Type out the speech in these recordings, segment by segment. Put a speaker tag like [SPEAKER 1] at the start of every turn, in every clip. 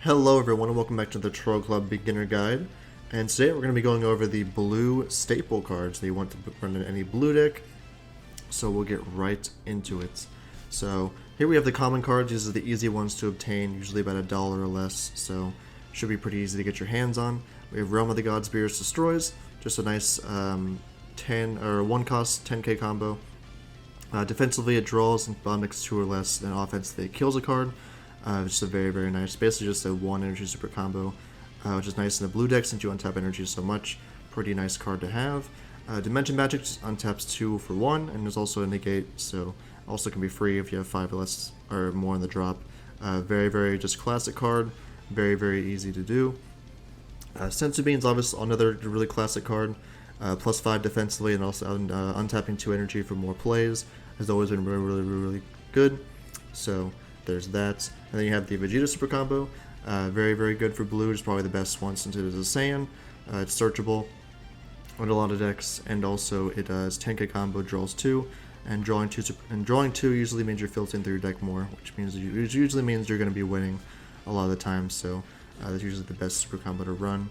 [SPEAKER 1] Hello everyone and welcome back to the Troll Club Beginner Guide. And today we're going to be going over the blue staple cards that you want to run in any blue deck. So we'll get right into it. So here we have the common cards. These are the easy ones to obtain, usually about $1 or less. So should be pretty easy to get your hands on. We have Realm of the Gods Beers Destroys, just a nice 10 or 1 cost 10k combo. Defensively it draws and bond next 2 or less, and offensively it kills a card. It's just a very nice, basically just a 1 energy super combo, which is nice in the blue deck since you untap energy so much. Pretty nice card to have. Dimension Magic untaps 2 for 1, and there's also a negate, so also can be free if you have 5 or less or more in the drop. Very just classic card, very easy to do. Sensu Bean's obviously another really classic card. Plus 5 defensively, and also untapping 2 energy for more plays has always been really good. So there's that. And then you have the Vegeta Super Combo. Very good for blue. It's probably the best one since it is a Saiyan. It's searchable on a lot of decks, and also it does 10k combo, draws 2, and drawing 2 usually means you're filtering through your deck more, which usually means you're going to be winning a lot of the time. So that's usually the best super combo to run.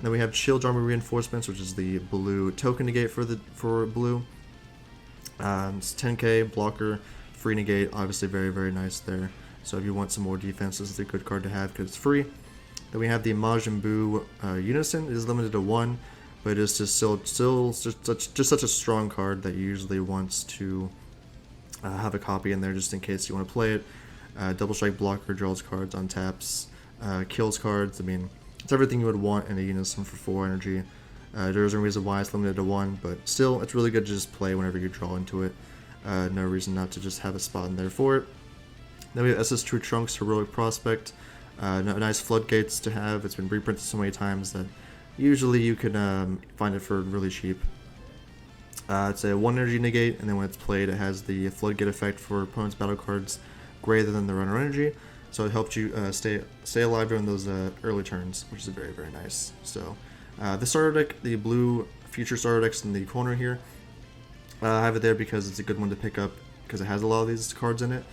[SPEAKER 1] Then we have Shield Armor Reinforcements, which is the blue token negate for blue. It's 10k blocker, free negate, obviously very nice there. So if you want some more defense, this is a good card to have because it's free. Then we have the Majin Buu Unison. It is limited to 1, but it is just still just such a strong card that you usually wants to have a copy in there just in case you want to play it. Double Strike blocker, draws cards, untaps, kills cards. I mean, it's everything you would want in a Unison for 4 energy. There's no reason why it's limited to 1, but still, it's really good to just play whenever you draw into it. No reason not to just have a spot in there for it. Then we have SS True Trunks Heroic Prospect. Nice floodgates to have. It's been reprinted so many times that usually you can find it for really cheap. It's a 1 energy negate, and then when it's played, it has the floodgate effect for opponent's battle cards greater than the runner energy. So it helps you stay alive during those early turns, which is very nice. So the starter deck, the blue future starter decks in the corner here, I have it there because it's a good one to pick up because it has a lot of these cards in it.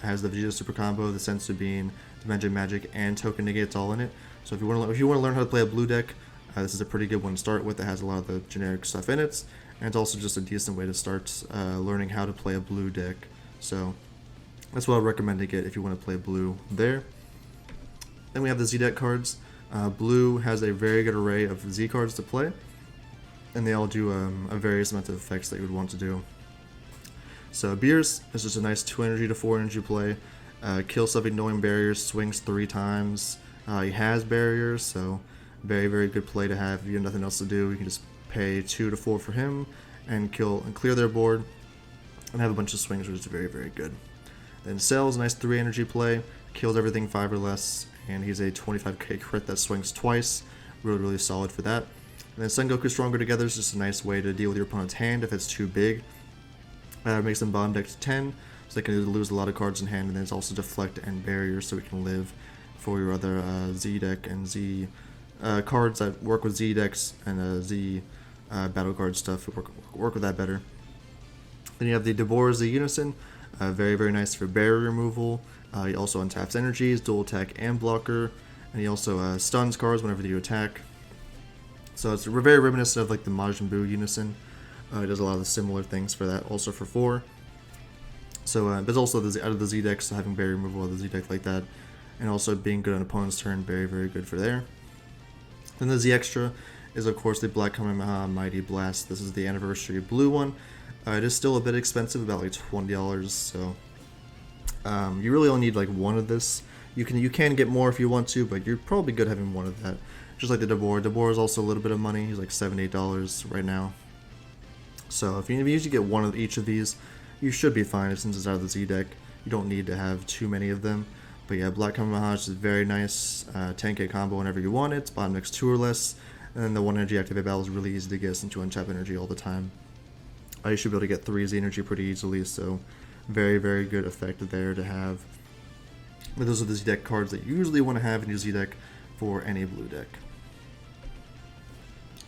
[SPEAKER 1] It has the Vegeta Super Combo, the Sensu Bean, Dimension Magic, and Token Negates all in it. So if you want to learn how to play a blue deck, this is a pretty good one to start with. It has a lot of the generic stuff in it, and it's also just a decent way to start learning how to play a blue deck. So that's what I recommend to get if you want to play blue there. Then we have the Z deck cards. Blue has a very good array of Z cards to play, and they all do a various amount of effects that you would want to do. So Beers is just a nice 2 energy to 4 energy play. Kills stuff ignoring barriers, swings 3 times. He has barriers, so very good play to have. If you have nothing else to do, you can just pay 2 to 4 for him and clear their board and have a bunch of swings, which is very good. Then Cell's a nice 3 energy play, kills everything 5 or less, and he's a 25k crit that swings twice. Really solid for that. And then Son Goku Stronger Together is just a nice way to deal with your opponent's hand if it's too big. Makes them bond deck to 10, so they can lose a lot of cards in hand, and then it's also Deflect and Barrier, so it can live for your other Z deck and Z cards that work with Z decks and Z battle card stuff. Work with that better. Then you have the Deborah's the Unison. Very nice for barrier removal. He also untaps energies, dual attack and blocker, and he also stuns cards whenever you attack. So it's very reminiscent of like the Majin Buu Unison. It does a lot of the similar things for that, also for 4. So there's also out of the Z decks, so having barrier removal of the Z deck like that, and also being good on opponent's turn, very good for there. Then the Z Extra is of course the Black Kamehameha Mighty Blast. This is the anniversary blue one. It is still a bit expensive, about like $20, so you really only need like 1 of this. You can get more if you want to, but you're probably good having 1 of that. Just like the Deborah. Deborah is also a little bit of money. He's like $7-8 right now. So if you usually get 1 of each of these, you should be fine since it's out of the Z deck. You don't need to have too many of them. But yeah, Black Kamehameha is very nice. 10k combo whenever you want it. Bottom next 2 or less. And then the 1 energy activate battle is really easy to get since you untap energy all the time. You should be able to get 3 Z energy pretty easily, so very good effect there to have. But those are the Z deck cards that you usually want to have in your Z deck for any blue deck.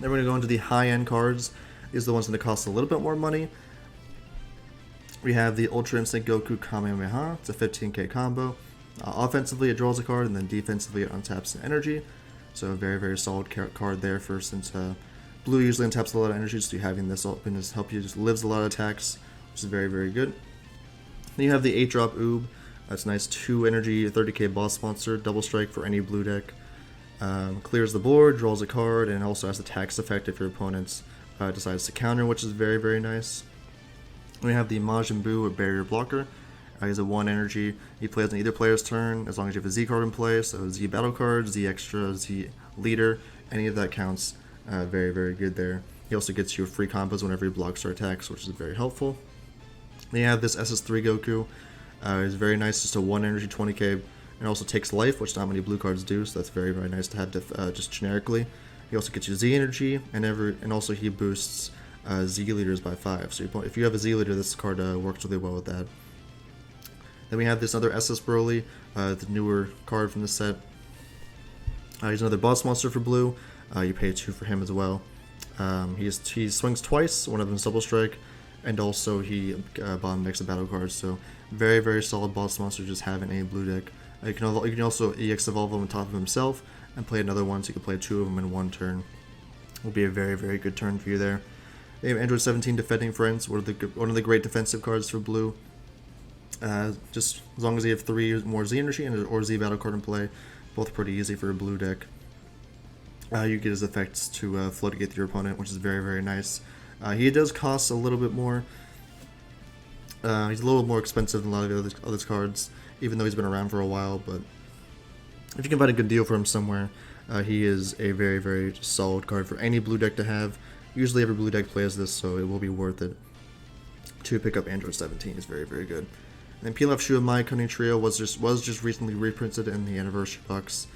[SPEAKER 1] Then we're going to go into the high-end cards. These are the ones that cost a little bit more money. We have the Ultra Instinct Goku Kamehameha. It's a 15k combo. Offensively, it draws a card, and then defensively, it untaps an energy. So a very, very solid card there for since blue usually untaps a lot of energy, so having this open just help you just lives a lot of attacks, which is very, very good. Then you have the 8-drop Oob. That's nice 2 energy, 30k boss monster, double strike for any blue deck. Clears the board, draws a card, and also has a tax effect if your opponent decides to counter, which is very, very nice. We have the Majin Buu, a barrier blocker. He's a 1 energy. He plays on either player's turn as long as you have a Z card in play. So Z battle card, Z extra, Z leader, any of that counts. Very, very good there. He also gets you free combos whenever he blocks or attacks, which is very helpful. Then you have this SS3 Goku. He's very nice, just a 1 energy, 20k, and also takes life, which not many blue cards do, so that's very, very nice to have just generically. He also gets you Z energy, and also he boosts Z leaders by 5. So if you have a Z leader, this card works really well with that. Then we have this other SS Broly, the newer card from the set. He's another boss monster for blue. You pay 2 for him as well. He swings twice, one of them is double strike, and also he bottom decks a battle card. So very, very solid boss monster just having a blue deck. You can also EX evolve him on top of himself and play another one, so you can play 2 of them in 1 turn. Will be a very, very good turn for you there. They have Android 17 Defending Friends, one of the great defensive cards for blue. Just as long as you have 3 more Z energy or Z battle card in play, both pretty easy for a blue deck. You get his effects to floodgate your opponent, which is very, very nice. He does cost a little bit more. He's a little more expensive than a lot of the other cards, even though he's been around for a while. But if you can find a good deal for him somewhere, he is a very, very solid card for any blue deck to have. Usually every blue deck plays this, so it will be worth it to pick up Android 17. It's very, very good. And then Pilaf Shu of My Cunning Trio was just recently reprinted in the anniversary box,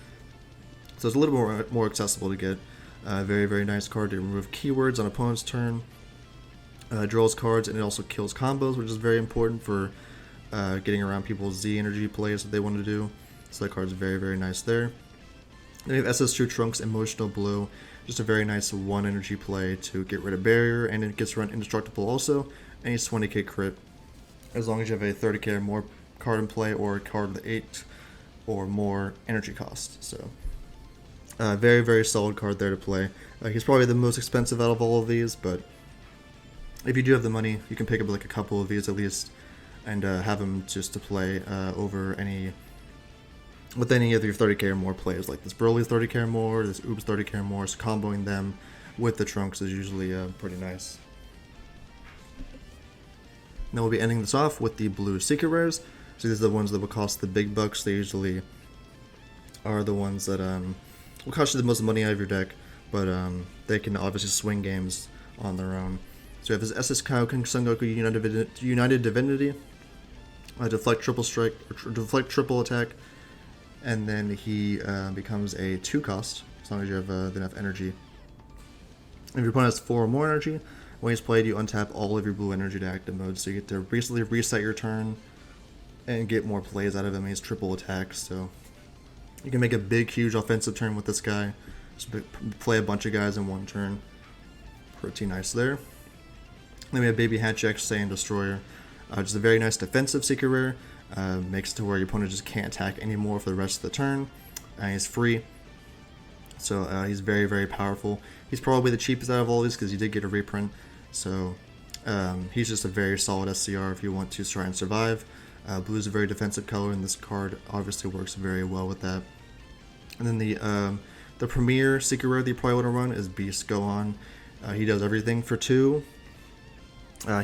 [SPEAKER 1] so it's a little more accessible to get. Very, very nice card to remove keywords on opponent's turn. Draws cards, and it also kills combos, which is very important for getting around people's Z energy plays that they want to do. So that card's very, very nice there. Then you have SS2 Trunks Emotional Blue, just a very nice 1 energy play to get rid of barrier, and it gets run indestructible also, and he's 20k crit, as long as you have a 30k or more card in play, or a card with 8 or more energy cost. So very, very solid card there to play. He's probably the most expensive out of all of these, but if you do have the money, you can pick up like a couple of these at least, and have them just to play with any of your 30k or more plays. Like this Broly's 30k or more, this Oob's 30k or more, so comboing them with the Trunks is usually pretty nice. Now we'll be ending this off with the blue secret rares. So these are the ones that will cost the big bucks. They usually are the ones that will cost you the most money out of your deck, but they can obviously swing games on their own. So we have this SS Kaioken Son Goku United Divinity, deflect triple strike, or deflect triple attack, and then he becomes a 2 cost as long as you have enough energy. If your opponent has 4 or more energy, when he's played, you untap all of your blue energy to active mode, so you get to recently reset your turn and get more plays out of him. He's triple attack, so you can make a big, huge offensive turn with this guy. Just play a bunch of guys in 1 turn. Pretty nice there. Then we have Baby Hatch X Saiyan Destroyer. Just a very nice defensive secret rare. Makes it to where your opponent just can't attack anymore for the rest of the turn. He's free, so he's very, very powerful. He's probably the cheapest out of all these because he did get a reprint. So he's just a very solid SCR if you want to try and survive. Blue is a very defensive color, and this card obviously works very well with that. And then the premier secret rare that you probably want to run is Beast Gohan. He does everything for 2.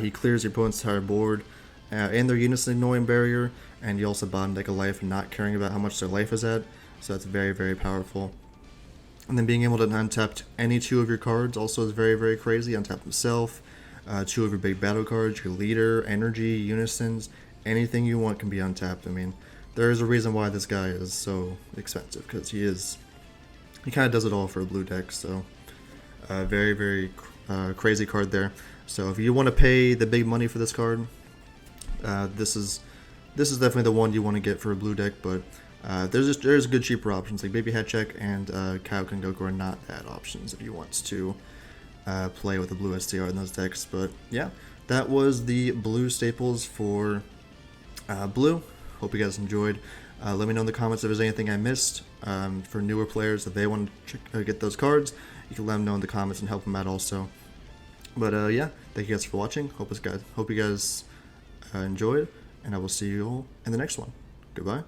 [SPEAKER 1] He clears your opponent's entire board and their units annoying barrier, and you also bottom deck a life, not caring about how much their life is at. So that's very, very powerful. And then being able to untap any 2 of your cards also is very, very crazy. Untap himself, 2 of your big battle cards, your leader, energy, unisons, anything you want can be untapped. I mean, there is a reason why this guy is so expensive, because he kind of does it all for a blue deck. So very, very crazy card there. So if you want to pay the big money for this card, this is definitely the one you want to get for a blue deck. But there's good cheaper options like Baby Hatchek and Kaioken Goku are not bad options if you want to play with the blue STR in those decks. But yeah, that was the blue staples for blue. Hope you guys enjoyed. Let me know in the comments if there's anything I missed. For newer players, if they want to get those cards, you can let them know in the comments and help them out also. But yeah, thank you guys for watching. Hope you guys enjoyed, and I will see you all in the next one. Goodbye.